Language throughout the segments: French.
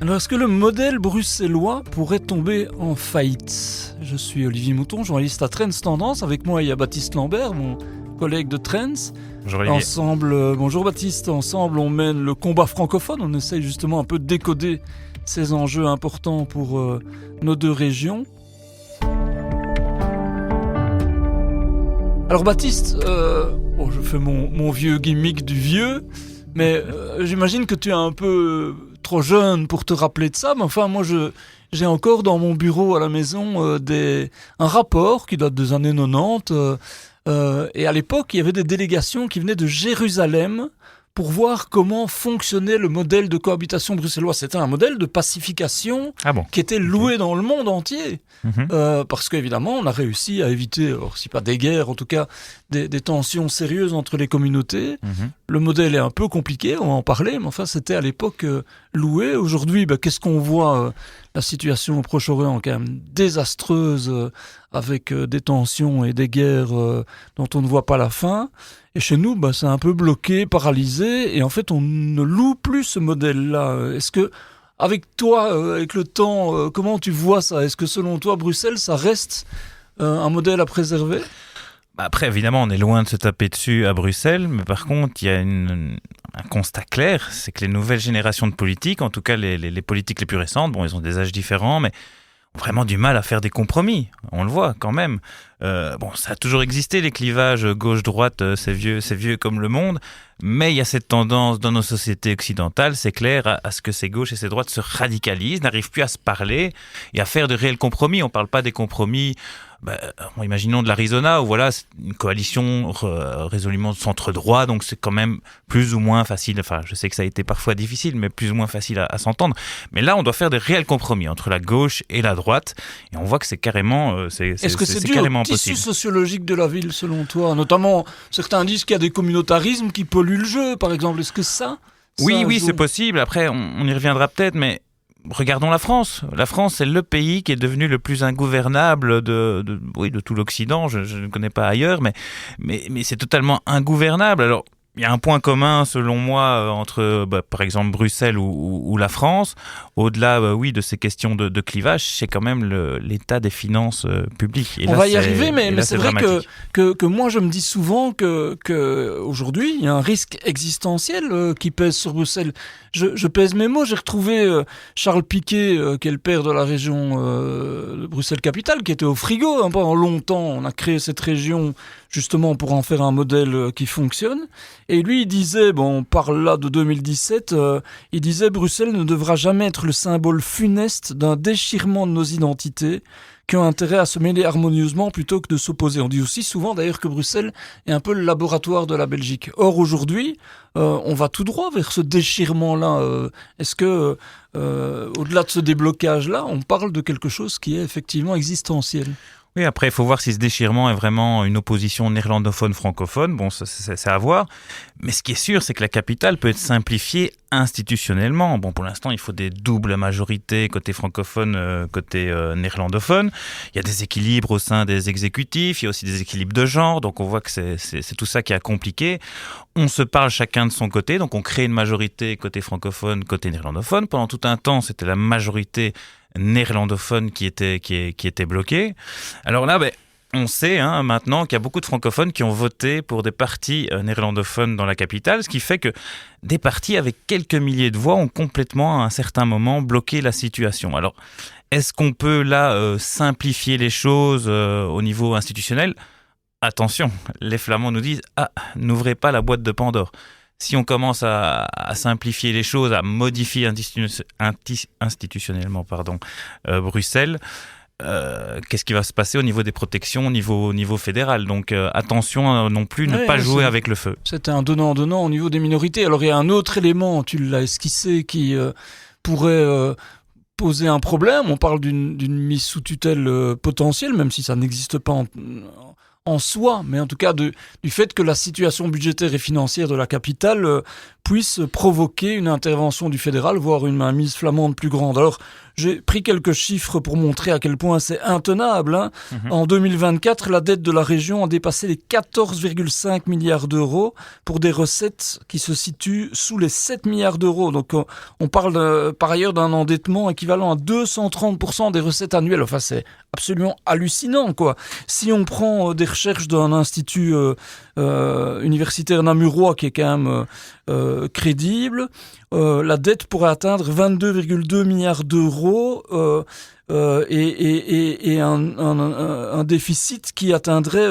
Alors, est-ce que le modèle bruxellois pourrait tomber en faillite ? Je suis Olivier Mouton, journaliste à Trends Tendance. Avec moi, il y a Baptiste Lambert, mon collègue de Trends. Bonjour Olivier. Bonjour Baptiste. Ensemble, on mène le combat francophone. On essaye justement un peu de décoder ces enjeux importants pour nos deux régions. Alors Baptiste, je fais mon vieux gimmick du vieux, mais j'imagine que tu es un peu trop jeune pour te rappeler de ça, mais enfin moi j'ai encore dans mon bureau à la maison un rapport qui date des années 90, et à l'époque il y avait des délégations qui venaient de Jérusalem pour voir comment fonctionnait le modèle de cohabitation bruxellois. C'était un modèle de pacification qui était loué dans le monde entier. Parce qu'évidemment, on a réussi à éviter, alors, si pas des guerres, en tout cas des tensions sérieuses entre les communautés. Le modèle est un peu compliqué, on va en parler, mais enfin, c'était à l'époque loué. Aujourd'hui, qu'est-ce qu'on voit la situation au Proche-Orient, quand même désastreuse, avec des tensions et des guerres dont on ne voit pas la fin. Et chez nous, c'est un peu bloqué, paralysé, et en fait, on ne loue plus ce modèle-là. Est-ce que, avec toi, avec le temps, comment tu vois ça ? Est-ce que selon toi, Bruxelles, ça reste un modèle à préserver ? Après, évidemment, on est loin de se taper dessus à Bruxelles, mais par contre, il y a un constat clair, c'est que les nouvelles générations de politiques, en tout cas les politiques les plus récentes, ils ont des âges différents, mais ont vraiment du mal à faire des compromis. On le voit quand même. Ça a toujours existé, les clivages gauche-droite, c'est vieux comme le monde, mais il y a cette tendance dans nos sociétés occidentales, c'est clair, à ce que ces gauches et ces droites se radicalisent, n'arrivent plus à se parler et à faire de réels compromis. On ne parle pas des compromis, imaginons de l'Arizona, où voilà, c'est une coalition résolument de centre-droit, donc c'est quand même plus ou moins facile, enfin je sais que ça a été parfois difficile, mais plus ou moins facile à s'entendre. Mais là, on doit faire des réels compromis entre la gauche et la droite, et on voit que c'est carrément Est-ce que c'est dû au tissu sociologique de la ville, selon toi ? Notamment, certains disent qu'il y a des communautarismes qui polluent le jeu, par exemple. Est-ce que ça Oui, c'est possible. Après, on y reviendra peut-être, mais regardons la France. La France, c'est le pays qui est devenu le plus ingouvernable de tout l'Occident. Je ne connais pas ailleurs, mais c'est totalement ingouvernable. Alors, il y a un point commun, selon moi, entre, par exemple, Bruxelles ou la France. Au-delà, de ces questions de clivage, c'est quand même l'état des finances publiques. Et on va y arriver, mais là, c'est vrai que moi, je me dis souvent que aujourd'hui, il y a un risque existentiel qui pèse sur Bruxelles. Je pèse mes mots. J'ai retrouvé Charles Piquet, qui est le père de la région de Bruxelles-Capitale, qui était au frigo pendant longtemps. On a créé cette région justement pour en faire un modèle qui fonctionne. Et lui, il disait, on parle là de 2017, il disait « Bruxelles ne devra jamais être le symbole funeste d'un déchirement de nos identités qui ont intérêt à se mêler harmonieusement plutôt que de s'opposer ». On dit aussi souvent d'ailleurs que Bruxelles est un peu le laboratoire de la Belgique. Or aujourd'hui, on va tout droit vers ce déchirement-là. Est-ce que, au-delà de ce déblocage-là, on parle de quelque chose qui est effectivement existentiel ? Oui, après, il faut voir si ce déchirement est vraiment une opposition néerlandophone-francophone. C'est à voir. Mais ce qui est sûr, c'est que la capitale peut être simplifiée institutionnellement. Pour l'instant, il faut des doubles majorités côté francophone, côté néerlandophone. Il y a des équilibres au sein des exécutifs. Il y a aussi des équilibres de genre. Donc, on voit que c'est tout ça qui est compliqué. On se parle chacun de son côté. Donc, on crée une majorité côté francophone, côté néerlandophone. Pendant tout un temps, c'était la majorité néerlandophone qui était bloqué. Alors là, on sait maintenant qu'il y a beaucoup de francophones qui ont voté pour des partis néerlandophones dans la capitale, ce qui fait que des partis avec quelques milliers de voix ont complètement à un certain moment bloqué la situation. Alors, est-ce qu'on peut là simplifier les choses au niveau institutionnel ? Attention, les Flamands nous disent « n'ouvrez pas la boîte de Pandore ». Si on commence à simplifier les choses, à modifier institutionnellement Bruxelles, qu'est-ce qui va se passer au niveau des protections au niveau fédéral ? Donc attention non plus, ne pas jouer avec le feu. C'était un donnant-donnant au niveau des minorités. Alors il y a un autre élément, tu l'as esquissé, qui pourrait poser un problème. On parle d'une mise sous tutelle potentielle, même si ça n'existe pas en soi, mais en tout cas du fait que la situation budgétaire et financière de la capitale puisse provoquer une intervention du fédéral, voire une mainmise flamande plus grande. Alors, j'ai pris quelques chiffres pour montrer à quel point c'est intenable. En 2024, la dette de la région a dépassé les 14,5 milliards d'euros pour des recettes qui se situent sous les 7 milliards d'euros. Donc, on parle par ailleurs d'un endettement équivalent à 230% des recettes annuelles. Enfin, c'est absolument hallucinant, quoi. Si on prend des recherches d'un institut universitaire namurois qui est quand même crédible, la dette pourrait atteindre 22,2 milliards d'euros et un déficit qui atteindrait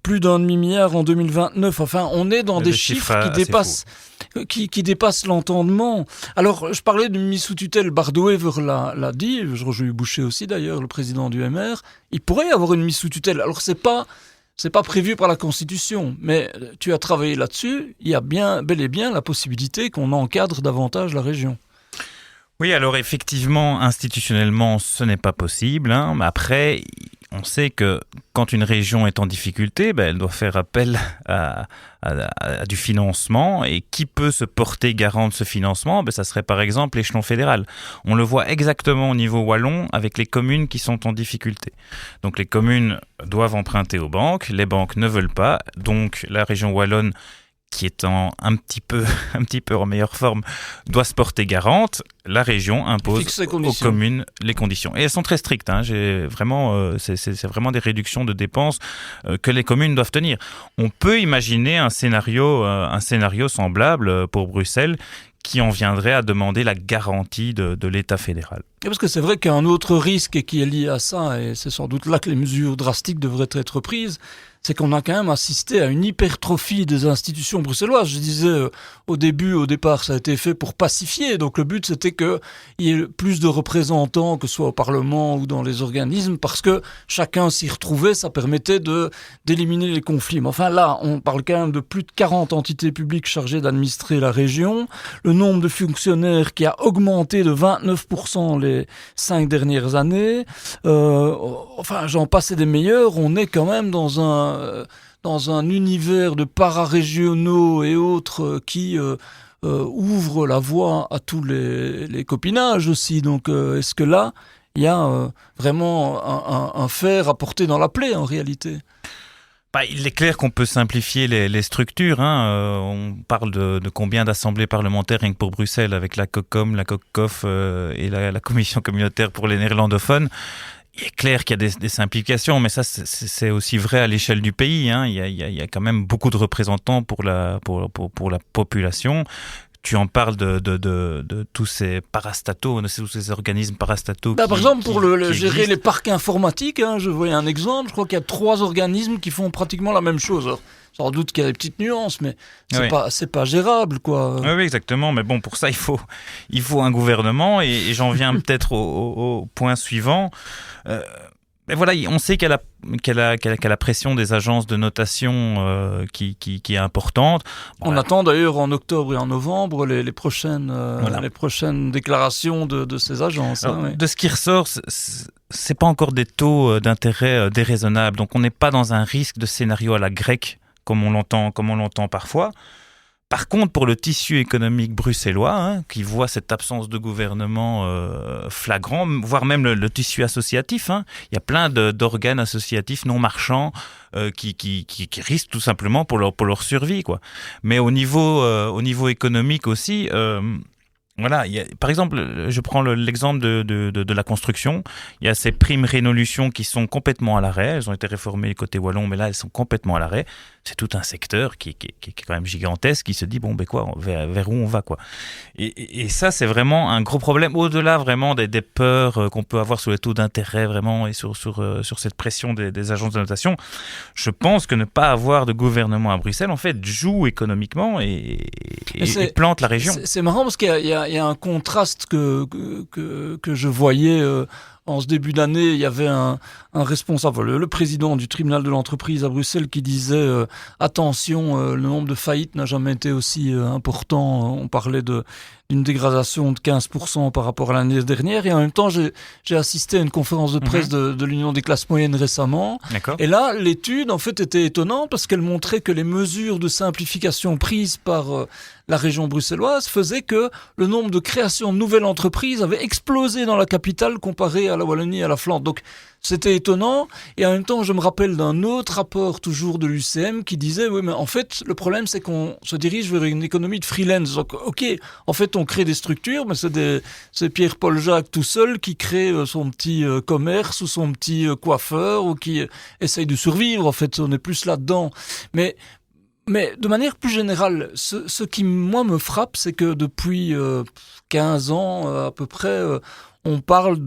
plus d'un demi-milliard en 2029. Enfin, on est dans des chiffres qui dépassent l'entendement. Alors, je parlais d'une mise sous tutelle, Bardouever l'a dit, Roger Boucher aussi d'ailleurs, le président du MR, il pourrait y avoir une mise sous tutelle. Alors, c'est pas prévu par la Constitution, mais tu as travaillé là-dessus, il y a bel et bien la possibilité qu'on encadre davantage la région. Oui, alors effectivement, institutionnellement, ce n'est pas possible. Mais après, on sait que quand une région est en difficulté, elle doit faire appel à du financement. Et qui peut se porter garant de ce financement ? Ça serait par exemple l'échelon fédéral. On le voit exactement au niveau wallon avec les communes qui sont en difficulté. Donc les communes doivent emprunter aux banques, les banques ne veulent pas. Donc la région wallonne, qui est un petit peu en meilleure forme, doit se porter garante. La région impose aux communes les conditions. Et elles sont très strictes. C'est vraiment des réductions de dépenses que les communes doivent tenir. On peut imaginer un scénario semblable pour Bruxelles, qui en viendrait à demander la garantie de l'État fédéral. Et parce que c'est vrai qu'un autre risque qui est lié à ça, et c'est sans doute là que les mesures drastiques devraient être prises, c'est qu'on a quand même assisté à une hypertrophie des institutions bruxelloises. Je disais au départ, ça a été fait pour pacifier. Donc le but, c'était qu'il y ait plus de représentants, que ce soit au Parlement ou dans les organismes, parce que chacun s'y retrouvait, ça permettait d'éliminer les conflits. Mais enfin là, on parle quand même de plus de 40 entités publiques chargées d'administrer la région. Le nombre de fonctionnaires qui a augmenté de 29% les 5 dernières années. Enfin, j'en passe et des meilleurs. On est quand même dans un univers de pararégionaux et autres qui ouvre la voie à tous les copinages aussi. Donc, est-ce que là, il y a vraiment un fer à porter dans la plaie en réalité ? Il est clair qu'on peut simplifier les structures. On parle de combien d'assemblées parlementaires rien que pour Bruxelles, avec la COCOM, la COCOF et la Commission communautaire pour les néerlandophones. Il est clair qu'il y a des simplifications, mais ça, c'est aussi vrai à l'échelle du pays. Il y a quand même beaucoup de représentants pour la population. Tu en parles de tous ces parastataux, de tous ces organismes parastataux. Par exemple, pour gérer les parcs informatiques, je voyais un exemple, je crois qu'il y a 3 organismes qui font pratiquement la même chose. Alors, sans doute qu'il y a des petites nuances, mais c'est pas gérable, quoi. Oui, exactement. Mais bon, pour ça, il faut un gouvernement. Et j'en viens peut-être au point suivant. Mais voilà, on sait qu'il y a la pression des agences de notation qui est importante. On attend d'ailleurs en octobre et en novembre les prochaines déclarations de ces agences. Alors, de ce qui ressort, c'est pas encore des taux d'intérêt déraisonnables. Donc on n'est pas dans un risque de scénario à la grecque comme on l'entend parfois. Par contre, pour le tissu économique bruxellois, qui voit cette absence de gouvernement flagrant, voire même le tissu associatif, il y a plein d'organes associatifs non marchands qui risquent tout simplement pour leur survie, quoi. Mais au niveau économique aussi, voilà, par exemple, je prends l'exemple de la construction. Il y a ces primes Rénolution qui sont complètement à l'arrêt. Elles ont été réformées côté wallon, mais là, elles sont complètement à l'arrêt. C'est tout un secteur qui est quand même gigantesque, qui se dit, vers où on va, quoi. Et ça, c'est vraiment un gros problème, au-delà vraiment des peurs qu'on peut avoir sur les taux d'intérêt, vraiment, et sur cette pression des agences de notation. Je pense que ne pas avoir de gouvernement à Bruxelles, en fait, joue économiquement et plante la région. C'est marrant parce qu'il y a un contraste que je voyais en ce début d'année, il y avait un responsable, le président du tribunal de l'entreprise à Bruxelles qui disait attention, le nombre de faillites n'a jamais été aussi important. On parlait d'une dégradation de 15% par rapport à l'année dernière. Et en même temps, j'ai assisté à une conférence de presse de l'Union des classes moyennes récemment. D'accord. Et là, l'étude, en fait, était étonnante parce qu'elle montrait que les mesures de simplification prises par la région bruxelloise faisaient que le nombre de créations de nouvelles entreprises avait explosé dans la capitale comparé à la Wallonie et à la Flandre. Donc, c'était étonnant. Et en même temps, je me rappelle d'un autre rapport, toujours de l'UCM, qui disait, oui, mais en fait, le problème, c'est qu'on se dirige vers une économie de freelance. Donc, ok, en fait, on crée des structures, mais c'est Pierre-Paul Jacques tout seul qui crée son petit commerce ou son petit coiffeur ou qui essaye de survivre. En fait, on est plus là-dedans. Mais de manière plus générale, ce qui, moi, me frappe, c'est que depuis 15 ans, à peu près, on parle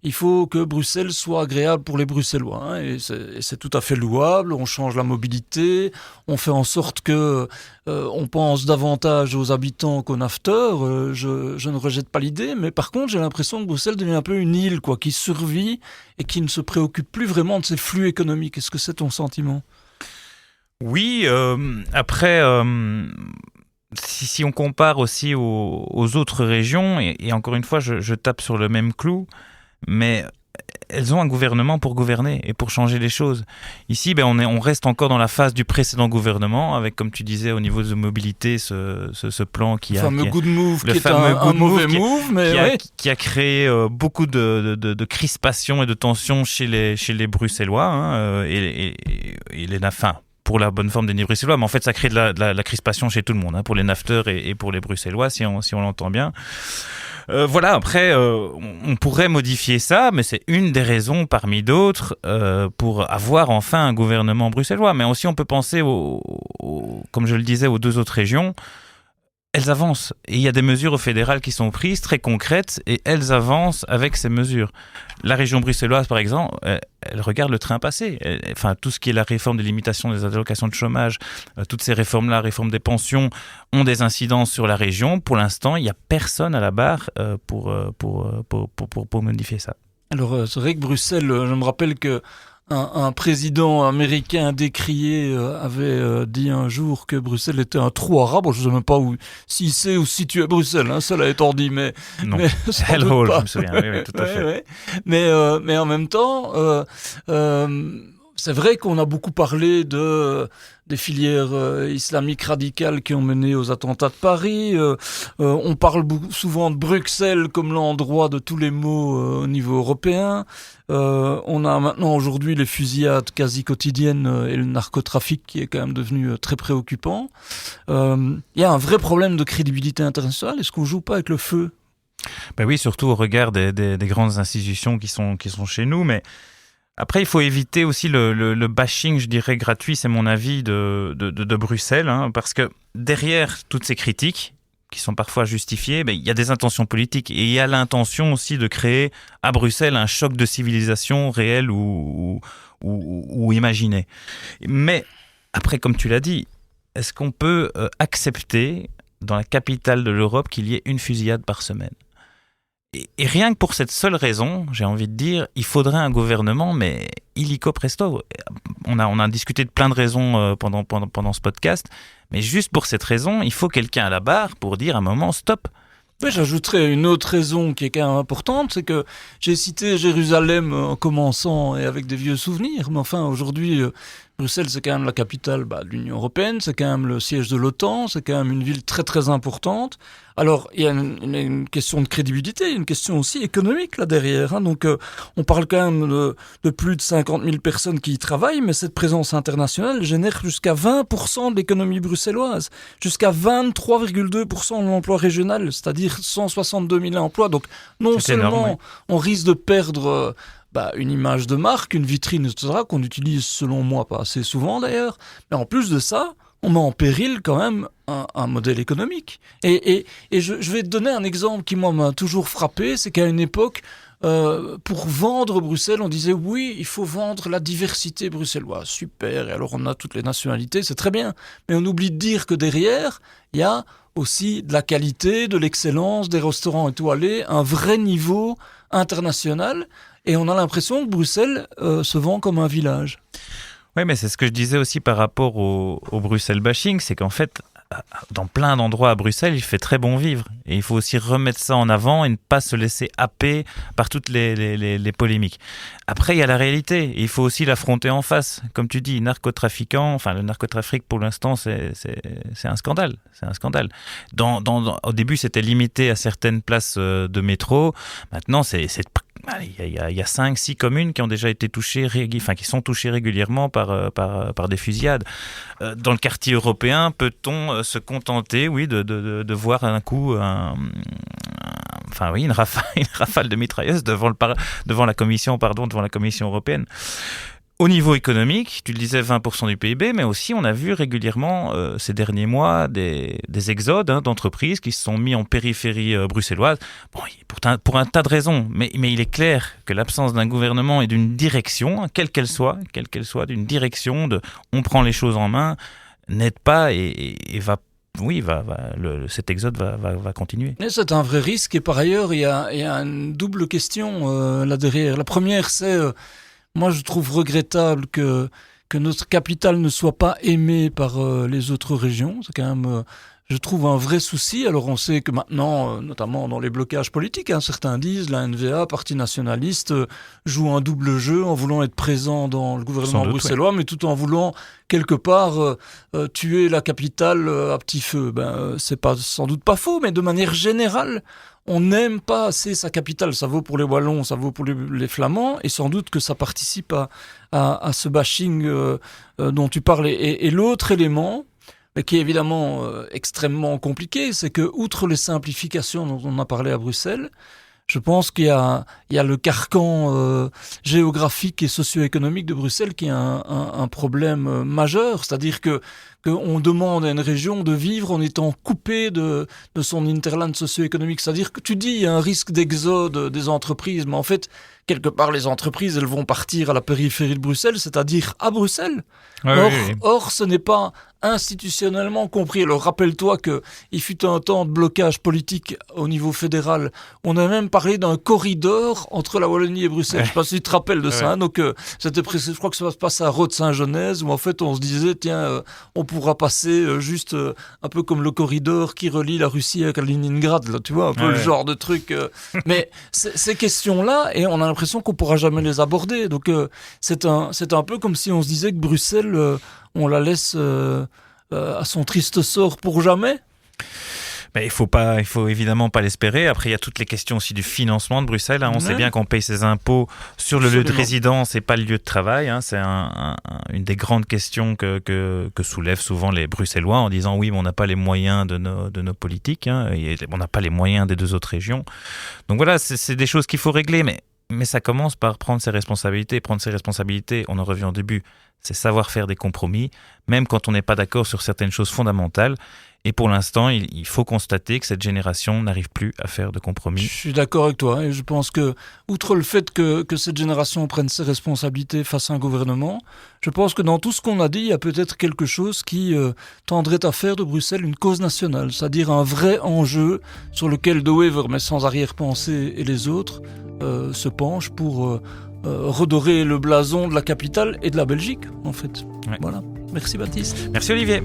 il faut que Bruxelles soit agréable pour les Bruxellois. Hein, et c'est tout à fait louable. On change la mobilité. On fait en sorte que on pense davantage aux habitants qu'aux nafteurs. Je ne rejette pas l'idée. Mais par contre, j'ai l'impression que Bruxelles devient un peu une île, qui survit et qui ne se préoccupe plus vraiment de ses flux économiques. Est-ce que c'est ton sentiment ? Oui, après, si on compare aussi aux autres régions, et encore une fois, je tape sur le même clou, mais elles ont un gouvernement pour gouverner et pour changer les choses. Ici, on reste encore dans la phase du précédent gouvernement, avec, comme tu disais, au niveau de mobilité, ce plan qui a... Le fameux good move, le qui est fameux un mauvais move, mais qui a créé beaucoup de crispation et de tension chez les Bruxellois, hein, et les NAFIN. Pour la bonne forme des Bruxellois, mais en fait ça crée de la crispation chez tout le monde, hein, pour les nafteurs et pour les Bruxellois, si on l'entend bien. Voilà, après on pourrait modifier ça, mais c'est une des raisons parmi d'autres pour avoir enfin un gouvernement bruxellois. Mais aussi on peut penser, comme je le disais, aux deux autres régions. Elles avancent, et il y a des mesures fédérales qui sont prises, très concrètes, et elles avancent avec ces mesures. La région bruxelloise, par exemple, elle regarde le train passer. Enfin, tout ce qui est la réforme des limitations des allocations de chômage, toutes ces réformes-là, réforme des pensions, ont des incidences sur la région. Pour l'instant, il n'y a personne à la barre pour modifier ça. Alors, c'est vrai que Bruxelles, je me rappelle que un président américain décrié avait dit un jour que Bruxelles était un trou arabe. Je ne sais même pas si c'est ou si tu es Bruxelles, hein, cela étant dit, mais... Non, mais Hellhole, je me souviens, oui, tout à fait. Ouais. Mais en même temps, c'est vrai qu'on a beaucoup parlé des filières islamiques radicales qui ont mené aux attentats de Paris. On parle souvent de Bruxelles comme l'endroit de tous les maux au niveau européen. On a maintenant aujourd'hui les fusillades quasi quotidiennes et le narcotrafic qui est quand même devenu très préoccupant. Il y a un vrai problème de crédibilité internationale. Est-ce qu'on joue pas avec le feu ? Ben oui, surtout au regard des grandes institutions qui sont chez nous, mais après, il faut éviter aussi le bashing, je dirais, gratuit, c'est mon avis, de Bruxelles, hein, parce que derrière toutes ces critiques, qui sont parfois justifiées, il y a des intentions politiques, et il y a l'intention aussi de créer à Bruxelles un choc de civilisation réel ou imaginé. Mais après, comme tu l'as dit, est-ce qu'on peut accepter, dans la capitale de l'Europe, qu'il y ait une fusillade par semaine ? Et rien que pour cette seule raison, j'ai envie de dire, il faudrait un gouvernement, mais illico presto. On a discuté de plein de raisons pendant ce podcast, mais juste pour cette raison, il faut quelqu'un à la barre pour dire à un moment stop. Oui, j'ajouterais une autre raison qui est quand même importante, c'est que j'ai cité Jérusalem en commençant et avec des vieux souvenirs, mais enfin aujourd'hui, Bruxelles c'est quand même la capitale de l'Union Européenne, c'est quand même le siège de l'OTAN, c'est quand même une ville très très importante. Alors il y a une question de crédibilité, une question aussi économique là derrière. Hein. Donc on parle quand même de plus de 50 000 personnes qui y travaillent, mais cette présence internationale génère jusqu'à 20% de l'économie bruxelloise, jusqu'à 23,2% de l'emploi régional, c'est-à-dire 162 000 emplois. Donc non c'est seulement énorme, oui. On risque de perdre une image de marque, une vitrine, etc., qu'on utilise selon moi pas assez souvent d'ailleurs, mais en plus de ça, on met en péril quand même un modèle économique. Et je vais te donner un exemple qui moi m'a toujours frappé, c'est qu'à une époque, pour vendre Bruxelles, on disait oui, il faut vendre la diversité bruxelloise, super, et alors on a toutes les nationalités, c'est très bien, mais on oublie de dire que derrière, il y a aussi de la qualité, de l'excellence, des restaurants étoilés, un vrai niveau international. Et on a l'impression que Bruxelles se vend comme un village. Oui, mais c'est ce que je disais aussi par rapport au Bruxelles bashing, c'est qu'en fait, dans plein d'endroits à Bruxelles, il fait très bon vivre. Et il faut aussi remettre ça en avant et ne pas se laisser happer par toutes les polémiques. Après, il y a la réalité. Et il faut aussi l'affronter en face. Comme tu dis, le narcotrafic, pour l'instant, c'est un scandale. C'est un scandale. Au début, c'était limité à certaines places de métro. Maintenant, il y a 5-6 communes qui ont déjà été touchées, qui sont touchées régulièrement par des fusillades. Dans le quartier européen, peut-on se contenter, de voir un coup une rafale de mitrailleuses devant la Commission européenne. Au niveau économique, tu le disais, 20% du PIB, mais aussi on a vu régulièrement ces derniers mois des exodes d'entreprises qui se sont mis en périphérie bruxelloise. Bon, pour un tas de raisons, mais il est clair que l'absence d'un gouvernement et d'une direction, quelle qu'elle soit, d'une direction on prend les choses en main, n'aide pas et cet exode va continuer. Mais c'est un vrai risque et par ailleurs il y a une double question là derrière. La première c'est moi, je trouve regrettable que notre capitale ne soit pas aimée par les autres régions. C'est quand même, je trouve, un vrai souci. Alors, on sait que maintenant, notamment dans les blocages politiques, certains disent la NVA, parti nationaliste, joue un double jeu en voulant être présent dans le gouvernement bruxellois, mais tout en voulant quelque part tuer la capitale à petit feu. C'est sans doute pas faux, mais de manière générale, on n'aime pas assez sa capitale. Ça vaut pour les Wallons, ça vaut pour les Flamands, et sans doute que ça participe à ce bashing dont tu parles. Et l'autre élément, qui est évidemment extrêmement compliqué, c'est que, outre les simplifications dont on a parlé à Bruxelles, je pense qu'il y a le carcan géographique et socio-économique de Bruxelles qui est un problème majeur. C'est-à-dire qu'on demande à une région de vivre en étant coupée de son hinterland socio-économique. C'est-à-dire que tu dis il y a un risque d'exode des entreprises, mais en fait, quelque part, les entreprises, elles vont partir à la périphérie de Bruxelles, c'est-à-dire à Bruxelles. Or, ce n'est pas institutionnellement compris. Alors, rappelle-toi qu'il fut un temps de blocage politique au niveau fédéral. On a même parlé d'un corridor entre la Wallonie et Bruxelles. Je ne sais pas si tu te rappelles de ça. Donc, je crois que ça se passe à Rode-Saint-Genèse, où en fait, on se disait, tiens, on pourra passer juste un peu comme le corridor qui relie la Russie avec Kaliningrad, là, tu vois, un peu le genre de truc. Mais ces questions-là, et on a l'impression qu'on ne pourra jamais les aborder. Donc, c'est un peu comme si on se disait que Bruxelles, on la laisse à son triste sort pour jamais. Mais il faut évidemment pas l'espérer. Après, il y a toutes les questions aussi du financement de Bruxelles. On sait bien qu'on paye ses impôts sur le lieu de résidence et pas le lieu de travail. C'est une des grandes questions que soulèvent souvent les Bruxellois en disant oui, mais on n'a pas les moyens de nos politiques. Et on n'a pas les moyens des deux autres régions. Donc voilà, c'est des choses qu'il faut régler. Mais ça commence par prendre ses responsabilités. Prendre ses responsabilités, on en revient au début, c'est savoir faire des compromis, même quand on n'est pas d'accord sur certaines choses fondamentales. Et pour l'instant, il faut constater que cette génération n'arrive plus à faire de compromis. Je suis d'accord avec toi. Et je pense que, outre le fait que cette génération prenne ses responsabilités face à un gouvernement, je pense que dans tout ce qu'on a dit, il y a peut-être quelque chose qui tendrait à faire de Bruxelles une cause nationale. C'est-à-dire un vrai enjeu sur lequel De Wever, mais sans arrière-pensée, et les autres se penchent pour redorer le blason de la capitale et de la Belgique, en fait. Ouais. Voilà. Merci Baptiste. Merci Olivier.